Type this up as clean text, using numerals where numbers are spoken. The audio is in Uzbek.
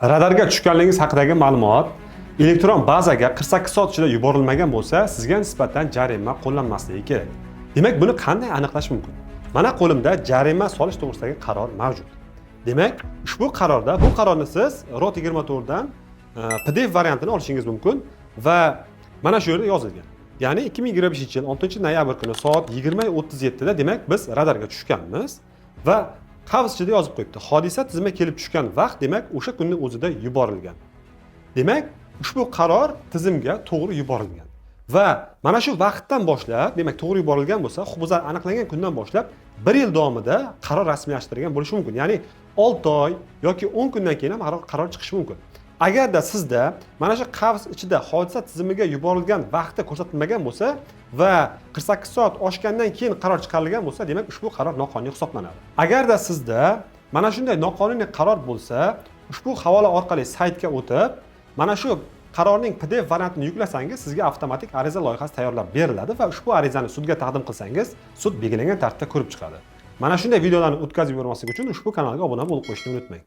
Radarga tushganligingiz haqidagi ma'lumot elektron bazaga 48 soat ichida yuborilmagan bo'lsa, sizga nisbatan jarima qo'llanmasligi kerak. Demak, buni qanday aniqlash mumkin? Mana qo'limda jarima solish to'g'risidagi qaror mavjud. Demak, ushbu qarorda bu qarorni siz ROT 24 dan PDF variantini olishingiz mumkin va mana shu yerda yozilgan. Ya'ni 2025-yil 6-noyabr kuni soat 20:37 da demak biz radarga tushganmiz va qavs ichida yozib qo'yibdi. Hodisa tizimga kelib tushgan vaqt demak o'sha kunning o'zida yuborilgan. Demak, ushbu qaror tizimga to'g'ri yuborilgan. Va mana shu vaqtdan boshlab, demak to'g'ri yuborilgan bo'lsa, huquqbuzar aniqlangan kundan boshlab 1 yil davomida qaror rasmiylashtirilgan bo'lishi mumkin. Ya'ni 6 oy yoki 10 kundan keyin ham qaror chiqishi mumkin. Agarda sizda mana shu qavs ichida hodisa tizimiga yuborilgan vaqti ko'rsatilmagan bo'lsa va 48 soat oshgandan keyin qaror chiqarilgan bo'lsa, demak ushbu qaror noqonuniy hisoblanadi. Agarda sizda mana shunday noqonuniy qaror bo'lsa, ushbu havola orqali saytga o'tib, mana shu qarorning PDF variantini yuklasangiz, sizga avtomatik ariza loyihasi tayyorlab beriladi va ushbu arizani sudga taqdim qilsangiz, sud belgilangan tartibda ko'rib chiqadi. Mana shunday videolarni o'tkazib yubormaslik uchun ushbu kanalga obuna bo'lib qo'yishni unutmang.